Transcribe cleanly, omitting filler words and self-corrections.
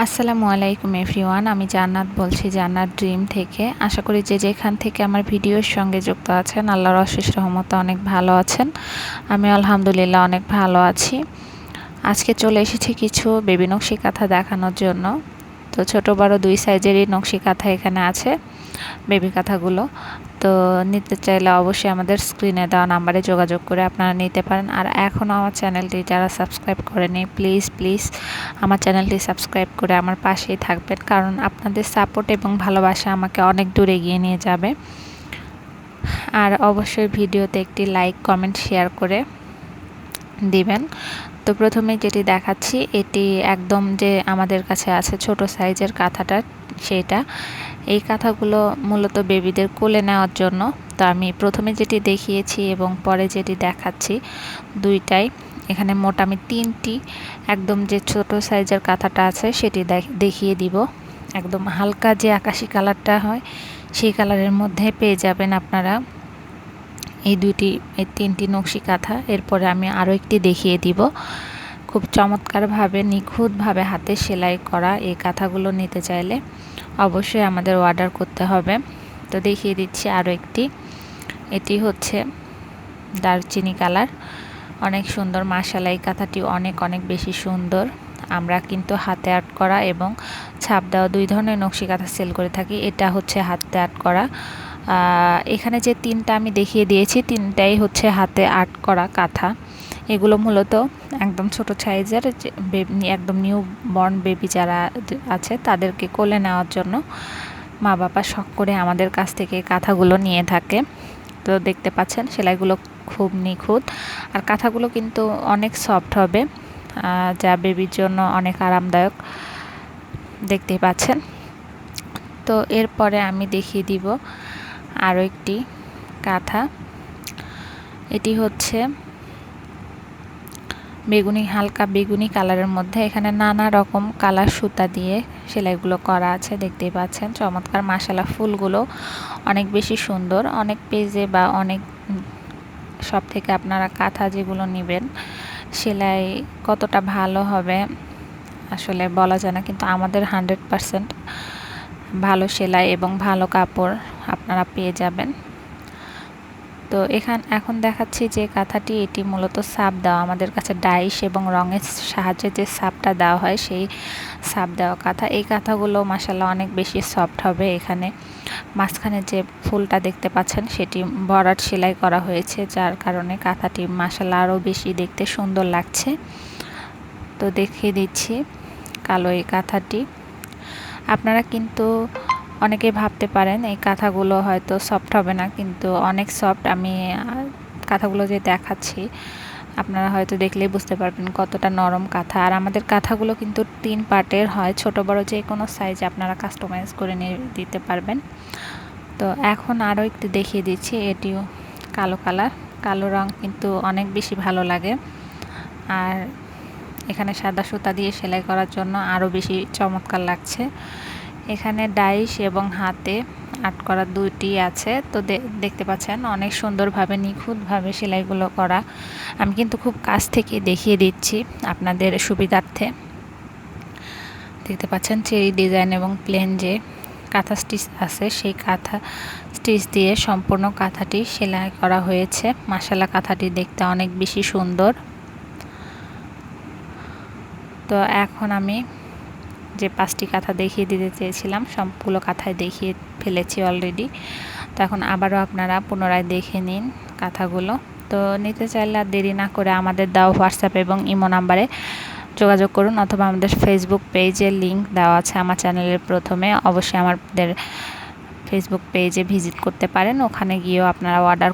আসসালামু আলাইকুম এভরিওয়ান, আমি জান্নাত বলছি জান্নাত ড্রিম থেকে। আশা করি যে যেখান থেকে আমার ভিডিওর সঙ্গে যুক্ত আছেন আল্লাহর অশেষ রহমতে অনেক ভালো আছেন। আমি আলহামদুলিল্লাহ অনেক ভালো আছি। আজকে চলে এসেছি কিছু বেবি নকশি কাঁথা দেখানোর জন্য। তো ছোট বড় দুই সাইজেরই নকশি কাঁথা এখানে আছে, বেবি কাঁথাগুলো। তো নিতে চাইলে অবশ্যই আমাদের স্ক্রিনে দেওয়া নাম্বারে যোগাযোগ করে আপনারা নিতে পারেন। আর এখনও আমার চ্যানেলটি যারা সাবস্ক্রাইব করেনি, প্লিজ আমার চ্যানেলটি সাবস্ক্রাইব করে আমার পাশেই থাকবেন, কারণ আপনাদের সাপোর্ট এবং ভালোবাসা আমাকে অনেক দূর এগিয়ে নিয়ে যাবে। আর অবশ্যই ভিডিওতে একটি লাইক, কমেন্ট, শেয়ার করে দিবেন। তো প্রথমে যেটি দেখাচ্ছি, এটি একদম যে আমাদের কাছে আছে ছোট সাইজের কাঁথাটা, সেটা। এই কাঁথাগুলো মূলত বেবিদের কোলে নেওয়ার জন্য। তো আমি প্রথমে যেটি দেখিয়েছি এবং পরে যেটি দেখাচ্ছি, দুইটাই। এখানে মোট আমি তিনটি একদম যে ছোট সাইজের কাঁথাটা আছে সেটি দেখিয়ে দিব। একদম হালকা যে আকাশি কালারটা হয় সেই কালারের মধ্যে পেয়ে যাবেন আপনারা এই তিনটি নকশি কাঁথা। এরপরে আমি আরও একটি দেখিয়ে দিব। খুব চমৎকারভাবে নিখুঁতভাবে হাতে সেলাই করা এই কাঁথাগুলো নিতে চাইলে অবশ্যই আমাদের অর্ডার করতে হবে। তো দেখিয়ে দিচ্ছি আরও একটি। এটি হচ্ছে দারচিনি কালার, অনেক সুন্দর। মাশাআল্লাহ, এই কাঁথাটি অনেক বেশি সুন্দর। আমরা কিন্তু হাতে আর্ট করা এবং ছাপ দেওয়া দুই ধরনের নকশি কাঁথা সেল করে থাকি। এটা হচ্ছে হাতে আর্ট করা। এখানে যে তিনটা আমি দেখিয়ে দিয়েছি, তিনটাই হচ্ছে হাতে আর্ট করা কাঁথা। এগুলো মূলত একদম ছোট সাইজের, একদম নিউ বর্ন বেবি যারা আছে তাদেরকে কোলে নেওয়ার জন্য মা বাবা শখ করে আমাদের কাছ থেকে কাঁথাগুলো নিয়ে থাকে। তো দেখতে পাচ্ছেন সেলাইগুলো খুব নিখুঁত, আর কাঁথাগুলো কিন্তু অনেক সফট হবে, যা বেবির জন্য অনেক আরামদায়ক। দেখতেই পাচ্ছেন। তো এরপরে আমি দেখিয়ে দিব আরও একটি কাঁথা। এটি হচ্ছে হালকা বেগুনি কালারের মধ্যে। এখানে নানা রকম কালার সুতা দিয়ে সেলাইগুলো করা আছে, দেখতেই পাচ্ছেন। চমৎকার। মাশাআল্লাহ, ফুলগুলো অনেক বেশি সুন্দর। অনেক পেজে বা অনেক সব থেকে আপনারা কাঁথা যেগুলো নেবেন, সেলাই কতটা ভালো হবে আসলে বলা যায় না, কিন্তু আমাদের 100% ভালো সেলাই এবং ভালো কাপড় আপনারা পেয়ে যাবেন। তো এখন দেখাচ্ছি যে কাঁথাটি, এটি মূলত ছাপ দেওয়া। আমাদের কাছে ডাইস এবং রঙের সাহায্যে যে ছাপটা দেওয়া হয় সেই ছাপ দেওয়া কাঁথা। এই কাঁথাগুলো মাশাআল্লাহ অনেক বেশি সফট হবে। এখানে মাঝখানে যে ফুলটা দেখতে পাচ্ছেন সেটি ভরাট সেলাই করা হয়েছে, যার কারণে কাঁথাটি মাশাআল্লাহ আরও বেশি দেখতে সুন্দর লাগছে। তো দেখিয়ে দিচ্ছি কালো এই কাঁথাটি। আপনারা কিন্তু অনেকে ভাবতে পারেন এই কাঁথাগুলো হয়তো সফট হবে না, কিন্তু অনেক সফট। আমি কাঁথাগুলো যে দেখাচ্ছি আপনারা হয়তো দেখলেই বুঝতে পারবেন কতটা নরম কাঁথা। আর আমাদের কাঁথাগুলো কিন্তু 3 পার্টের হয়, ছোট বড় যে কোনো সাইজ আপনারা কাস্টমাইজ করে নিয়ে দিতে পারবেন। তো এখন আরও একটু দেখিয়ে দিচ্ছি। এটিও কালো কালার। কালো রং কিন্তু অনেক বেশি ভালো লাগে, আর এখানে সাদা সুতা দিয়ে সেলাই করার জন্য আরও বেশি চমৎকার লাগছে। এখানে ডাইস এবং হাতে আর্ট করা দুইটি আছে। তো দেখতে পাচ্ছেন অনেক সুন্দরভাবে নিখুঁতভাবে সেলাইগুলো করা। আমি কিন্তু খুব কাছ থেকে দেখিয়ে দিচ্ছি আপনাদের সুবিধার্থে। দেখতে পাচ্ছেন চেরি ডিজাইন এবং প্লেন যে কাঁথা স্টিচ আছে সেই কাঁথা স্টিচ দিয়ে সম্পূর্ণ কাঁথাটি সেলাই করা হয়েছে। মাশাআল্লাহ, কাঁথাটি দেখতে অনেক বেশি সুন্দর। তো এখন আমি যে 5টি কাঁথা দেখিয়ে দিতে চেয়েছিলাম সবগুলো কাঁথায় দেখিয়ে ফেলেছি অলরেডি। তো এখন আবারও আপনারা পুনরায় দেখে নিন কাঁথাগুলো। তো নিতে চাইলে আর দেরি না করে আমাদের দেওয়া হোয়াটসঅ্যাপ এবং ইমো নাম্বারে যোগাযোগ করুন, অথবা আমাদের ফেসবুক পেজের লিঙ্ক দেওয়া আছে আমার চ্যানেলের প্রথমে। অবশ্যই আমাদের ফেসবুক পেজে ভিজিট করতে পারেন, ওখানে গিয়েও আপনারা অর্ডার